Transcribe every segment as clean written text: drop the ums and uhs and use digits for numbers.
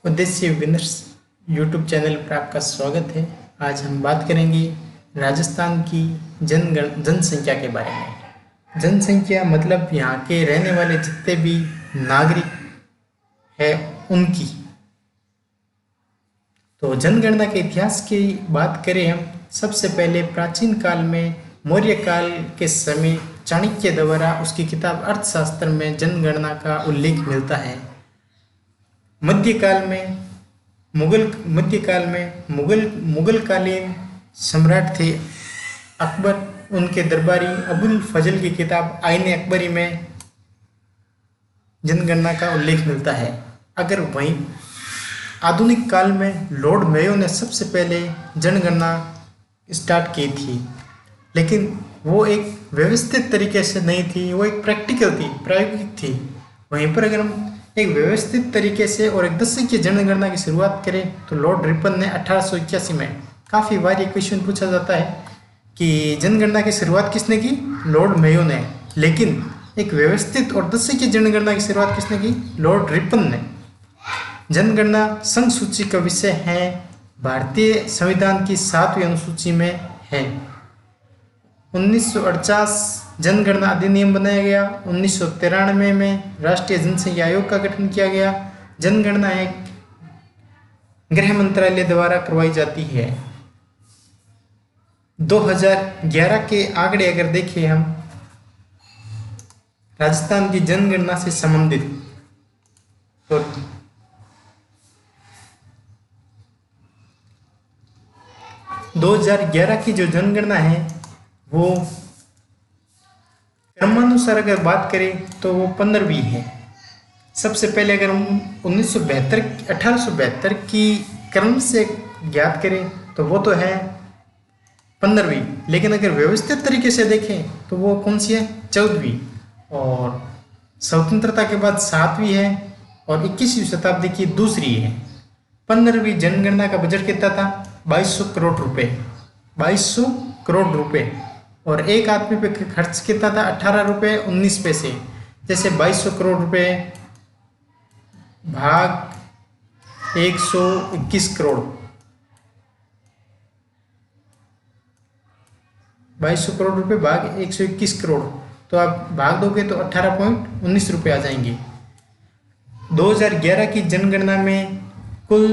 उद्देश्य winners YouTube channel पर आपका स्वागत है। आज हम बात करेंगे राजस्थान की जनसंख्या के बारे में। जनसंख्या मतलब यहाँ के रहने वाले जितने भी नागरिक है उनकी। तो जनगणना के इतिहास की बात करें हम, सबसे पहले प्राचीन काल में मौर्य काल के समय चाणक्य द्वारा उसकी किताब अर्थशास्त्र में जनगणना का उल्लेख मिलता है। मध्यकाल में मुगलकालीन सम्राट थे अकबर, उनके दरबारी अबुल फजल की किताब आईन अकबरी में जनगणना का उल्लेख मिलता है। अगर वहीं आधुनिक काल में लॉर्ड मेयो ने सबसे पहले जनगणना स्टार्ट की थी, लेकिन वो एक व्यवस्थित तरीके से नहीं थी, वो एक प्रैक्टिकल थी, प्रायोगिक थी। वहीं पर अगर हम एक व्यवस्थित तरीके से और एक दशक की जनगणना की शुरुआत करें तो लॉर्ड रिपन ने 1881 में, काफ़ी बार ये क्वेश्चन पूछा जाता है कि जनगणना की शुरुआत किसने की? लॉर्ड मेयो ने। लेकिन एक व्यवस्थित और दशक की जनगणना की शुरुआत किसने की? लॉर्ड रिपन ने। जनगणना संघ सूची का विषय है, भारतीय संविधान की 7वीं अनुसूची में है। 1948 जनगणना अधिनियम बनाया गया। 1993 में राष्ट्रीय जनसंख्या आयोग का गठन किया गया। जनगणना एक गृह मंत्रालय द्वारा करवाई जाती है। 2011 के आंकड़े अगर देखें हम राजस्थान की जनगणना से संबंधित, तो 2011 की जो जनगणना है वो क्रमानुसार अगर बात करें तो वो 15वीं है। सबसे पहले अगर हम 1872 की क्रम से ज्ञात करें तो वो तो है 15वीं, लेकिन अगर व्यवस्थित तरीके से देखें तो वो कौन सी है? 14वीं। और स्वतंत्रता के बाद 7वीं है और 21वीं शताब्दी की दूसरी है। 15वीं जनगणना का बजट कितना था? 2200 करोड़ रुपए। 2200 करोड़ रुपए। और एक आदमी पे खर्च कितना था? 18 रुपये 19 पैसे। जैसे 2200 करोड़ रुपए भाग 121 करोड़, 2200 करोड़ रुपए भाग 121 करोड़, तो आप भाग दोगे तो 18.19 रुपये आ जाएंगे। 2011 की जनगणना में कुल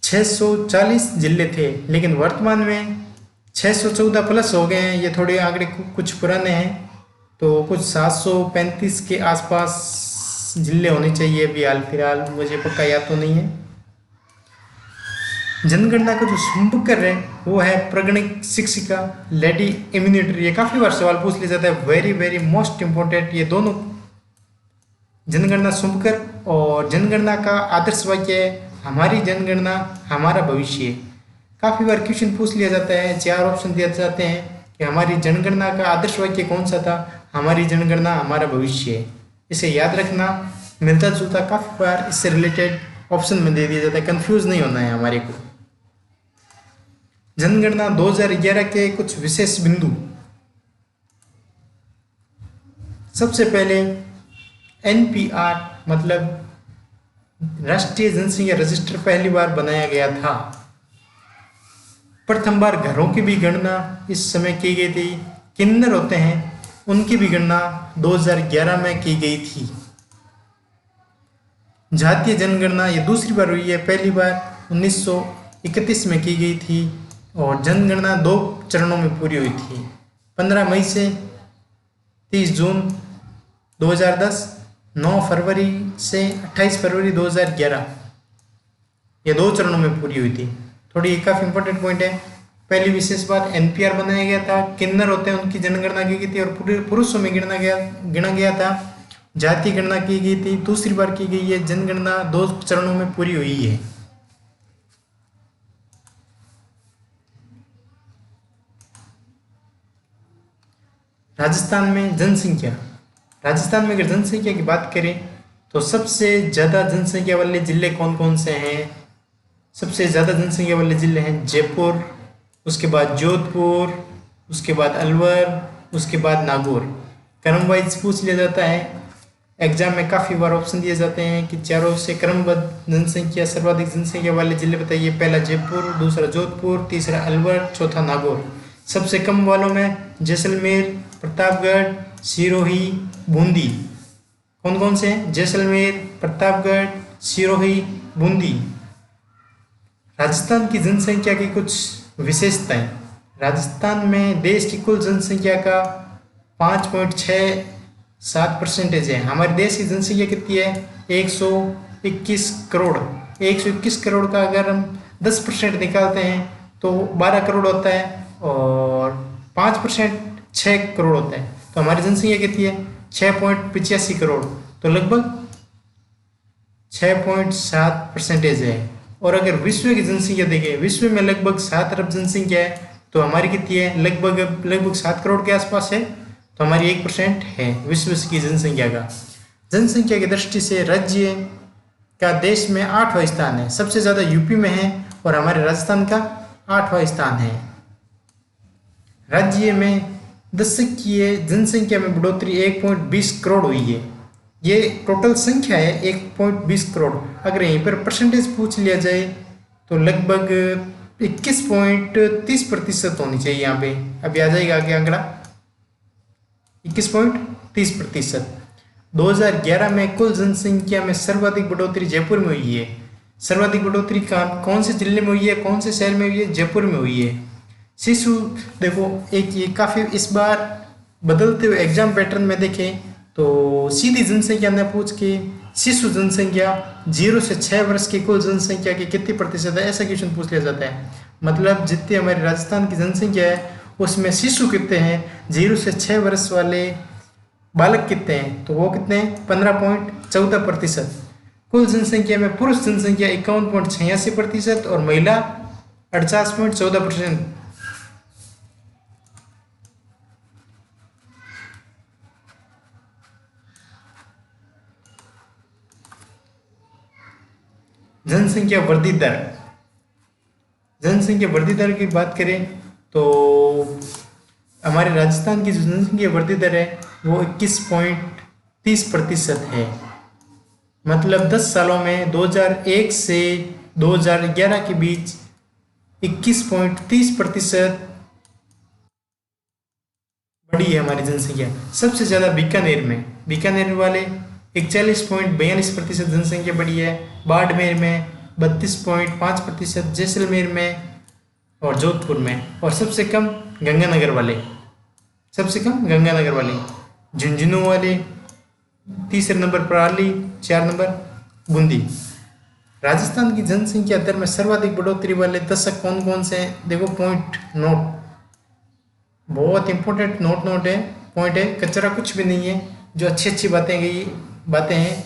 640 जिले थे, लेकिन वर्तमान में 614 प्लस हो गए हैं। ये थोड़े आंकड़े कुछ पुराने हैं, तो कुछ 735 के आसपास जिले होने चाहिए अभी हाल फिलहाल, मुझे पक्का याद तो नहीं है। जनगणना का जो शुल्कर है वो है प्रगणिक शिक्षिका, लेडी इम्यूनिटर। ये काफ़ी बार सवाल पूछ लिया जाता है, वेरी वेरी मोस्ट इम्पोर्टेंट। ये दोनों जनगणना शुल्कर और जनगणना का आदर्श वाक्य है, हमारी जनगणना हमारा भविष्य। काफ़ी बार क्वेश्चन पूछ लिया जाता है, 4 ऑप्शन दिए जाते हैं कि हमारी जनगणना का आदर्श वाक्य कौन सा था? हमारी जनगणना हमारा भविष्य है। इसे याद रखना, मिलता जुलता काफ़ी बार इससे रिलेटेड ऑप्शन में दे दिया जाता है, कंफ्यूज नहीं होना है हमारे को। जनगणना 2011 के कुछ विशेष बिंदु। सबसे पहले NPR मतलब राष्ट्रीय जनसंख्या रजिस्टर पहली बार बनाया गया था। प्रथम बार घरों की भी गणना इस समय की गई थी। किन्नर होते हैं उनकी भी गणना 2011 में की गई थी। जातीय जनगणना ये दूसरी बार हुई है, पहली बार 1931 में की गई थी और जनगणना 2 चरणों में पूरी हुई थी, 15 मई से 30 जून 2010, 9 फरवरी से 28 फरवरी 2011। ये 2 चरणों में पूरी हुई थी। थोड़ी काफ़ी इंपॉर्टेंट पॉइंट है। पहली विशेष बात, NPR बनाया गया था, किन्नर होते हैं उनकी जनगणना की गई थी और पूरे पुरुषों में गिना गया था। जाति गणना की गई थी, दूसरी बार की गई है। जनगणना 2 चरणों में पूरी हुई है। राजस्थान में जनसंख्या। राजस्थान में अगर जनसंख्या की बात करें तो सबसे ज़्यादा जनसंख्या वाले जिले कौन कौन से हैं? सबसे ज़्यादा जनसंख्या वाले जिले हैं जयपुर, उसके बाद जोधपुर, उसके बाद अलवर, उसके बाद नागौर। क्रम वाइज पूछ लिया जाता है। एग्जाम में काफ़ी बार ऑप्शन दिए जाते हैं कि चारों से क्रमबद्ध जनसंख्या सर्वाधिक जनसंख्या वाले जिले बताइए। पहला जयपुर, दूसरा जोधपुर, तीसरा अलवर, चौथा नागौर। सबसे कम वालों में जैसलमेर, प्रतापगढ़, सिरोही, बूंदी। कौन कौन से हैं? जैसलमेर, प्रतापगढ़, सिरोही, बूंदी। राजस्थान की जनसंख्या की कुछ विशेषताएं। राजस्थान में देश की कुल जनसंख्या का 5.67% है। हमारे देश की जनसंख्या कितनी है? 121 करोड़। 121 करोड़ का अगर हम 10% निकालते हैं तो 12 करोड़ होता है, और 5% 6 करोड़ होता है। तो हमारी जनसंख्या कितनी है? 6.85 करोड़। तो लगभग 6.7% है। और अगर विश्व की जनसंख्या देखें, विश्व में लगभग 7 अरब जनसंख्या है, तो हमारी कितनी है? लगभग 7 करोड़ के आसपास है। तो हमारी 1% है विश्व की जनसंख्या का। जनसंख्या की दृष्टि से राज्य का देश में 8वां स्थान है। सबसे ज़्यादा यूपी में है और हमारे राजस्थान का 8वां स्थान है। राज्य में दशकीय जनसंख्या में बढ़ोतरी 1.20 करोड़ हुई है। ये टोटल संख्या है 1.20 करोड़। अगर यहीं पर परसेंटेज पूछ लिया जाए तो लगभग 21.30% होनी चाहिए। यहाँ पे अभी आ जाएगा आगे आंकड़ा 21.30%। 2011 में कुल जनसंख्या में सर्वाधिक बढ़ोतरी जयपुर में हुई है। सर्वाधिक बढ़ोतरी कौन से जिले में हुई है, कौन से शहर में हुई है? जयपुर में हुई है। शिशु देखो, एक ये काफ़ी इस बार बदलते हुए एग्जाम पैटर्न में देखें तो सीधी जनसंख्या ने पूछ के शिशु जनसंख्या 0 से 6 वर्ष की कुल जनसंख्या की कितनी प्रतिशत है, ऐसा क्वेश्चन पूछ लिया जाता है। मतलब जितनी हमारी राजस्थान की जनसंख्या है उसमें शिशु कितने हैं, 0 से 6 वर्ष वाले बालक कितने हैं, तो वो कितने हैं? 15.14%। कुल जनसंख्या में पुरुष जनसंख्या 51.86% और महिला 48.14%। जनसंख्या वृद्धि दर। जनसंख्या वृद्धि दर की बात करें तो हमारे राजस्थान की जो जनसंख्या वृद्धि दर है वो 21.30% है। मतलब 10 सालों में 2001 से 2011 के बीच 21.30% बढ़ी है हमारी जनसंख्या। सबसे ज़्यादा बीकानेर वाले 41.42% जनसंख्या बढ़ी है। बाड़मेर में 32.5%, जैसलमेर में और जोधपुर में। और सबसे कम गंगानगर वाले, झुंझुनू वाले 3 नंबर पर, आली 4 नंबर बूंदी। राजस्थान की जनसंख्या दर में सर्वाधिक बढ़ोतरी वाले दशक कौन कौन से हैं? देखो पॉइंट नोट, बहुत इंपॉर्टेंट नोट है, पॉइंट है, कचरा कुछ भी नहीं है। जो अच्छी बातें हैं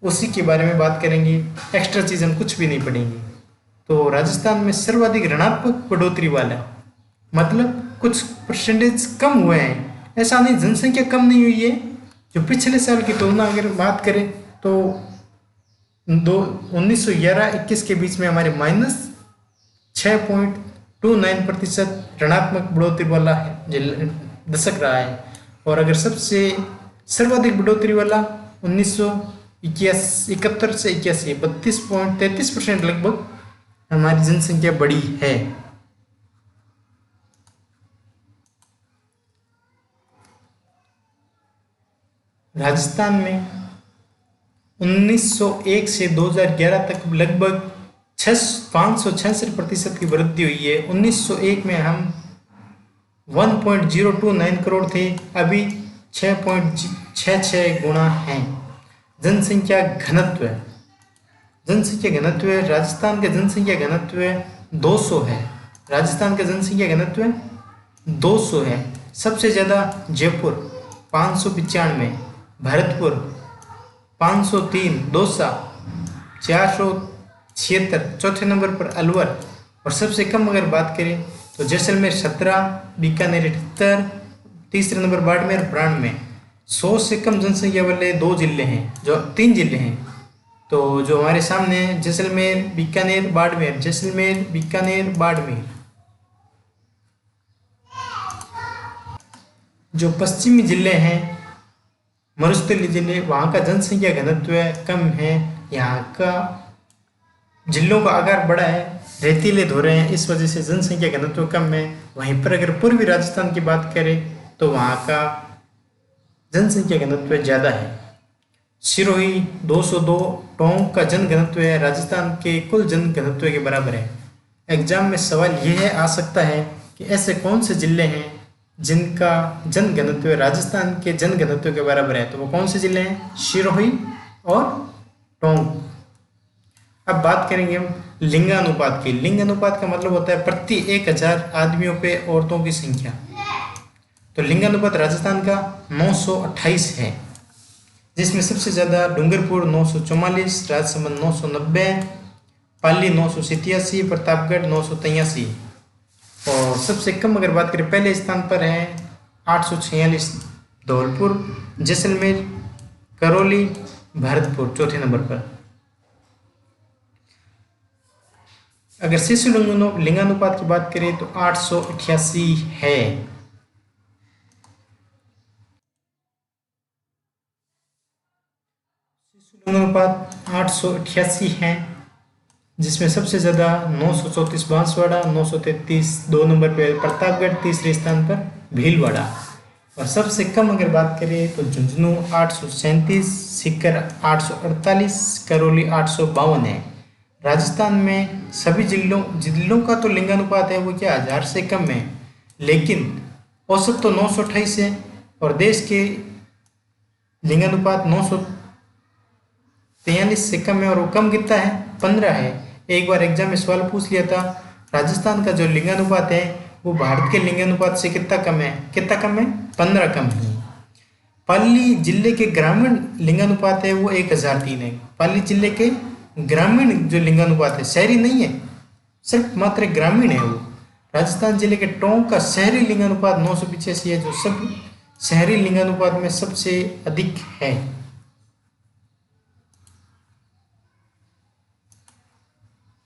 उसी के बारे में बात करेंगे, एक्स्ट्रा चीज़ हम कुछ भी नहीं पढ़ेंगे। तो राजस्थान में सर्वाधिक ऋणात्मक बढ़ोतरी वाला, मतलब कुछ परसेंटेज कम हुए हैं। ऐसा नहीं जनसंख्या कम नहीं हुई है, जो पिछले साल की तुलना अगर बात करें तो 1911-21 के बीच में हमारे -6.29% ऋणात्मक बढ़ोतरी वाला दशक रहा है। और अगर सबसे सर्वाधिक बढ़ोतरी वाला 1971 से 81, 32.33% लगभग हमारी जनसंख्या बढ़ी है। राजस्थान में 1901 से 2011 तक लगभग 566% की वृद्धि हुई है। 1901 में हम 1.029 करोड़ थे, अभी 6.66 गुना हैं। जनसंख्या घनत्व राजस्थान का जनसंख्या घनत्व 200 है। राजस्थान का जनसंख्या घनत्व 200 है। सबसे ज़्यादा जयपुर 595, भरतपुर 503, दौसा 476, चौथे नंबर पर अलवर। और सबसे कम अगर बात करें तो जैसलमेर 17, बीकानेर 78, तीसरे नंबर बाड़मेर 92। 100 से कम जनसंख्या वाले 3 जिले हैं तो जो हमारे सामने है जैसलमेर, बीकानेर, बाड़मेर। जैसलमेर, बीकानेर, बाड़मेर। जो पश्चिमी जिले हैं मरुस्थलीय जिले, वहाँ का जनसंख्या घनत्व कम है, यहाँ का जिलों का आकार बड़ा है, रेतीले धोरे हैं, इस वजह से जनसंख्या घनत्व कम है। वहीं पर अगर पूर्वी राजस्थान की बात करें तो वहाँ का जनसंख्या घनत्व ज़्यादा है। सिरोही 202 टोंक का जन घनत्व है, राजस्थान के कुल जन घनत्व के बराबर है। एग्जाम में सवाल यह आ सकता है कि ऐसे कौन से जिले हैं जिनका जन घनत्व राजस्थान के जन घनत्व के बराबर है, तो वो कौन से जिले हैं? सिरोही और टोंक। अब बात करेंगे हम लिंगानुपात की। लिंगानुपात का मतलब होता है प्रति 1000 आदमियों पे औरतों की संख्या। तो लिंगानुपात राजस्थान का 928 है, जिसमें सबसे ज़्यादा डूंगरपुर 944, राजसमंद 990, पाली 987, प्रतापगढ़ 983 और सबसे कम अगर बात करें पहले स्थान पर है 846 धौलपुर, जैसलमेर, करौली, भरतपुर चौथे नंबर पर। अगर शिशु लिंगानुपात की बात करें तो 888 है। शिशु लिंगानुपात 888 है, जिसमें सबसे ज़्यादा 934 बांसवाड़ा, 933 2 नंबर पर प्रतापगढ़, तीसरे स्थान पर भीलवाड़ा और सबसे कम अगर बात करें तो झुंझुनू 837, सीकर 848, करौली 852 है। राजस्थान में सभी जिलों का तो लिंगानुपात है वो क्या 1000 से कम है, लेकिन औसत तो 928 है और देश के लिंगानुपात 943 से कम है और वो कम कितना है 15 है। एक बार एग्जाम में सवाल पूछ लिया था, राजस्थान का जो लिंगानुपात है वो भारत के लिंगानुपात से कितना कम है? 15 कम है। पाली जिले के ग्रामीण लिंगानुपात है वो 1003 है। पाली जिले के ग्रामीण जो लिंगानुपात है, शहरी नहीं है, सिर्फ मात्र ग्रामीण है वो। राजस्थान जिले के टोंक का शहरी लिंगानुपात 985 है, जो सब शहरी लिंगानुपात में सबसे अधिक है।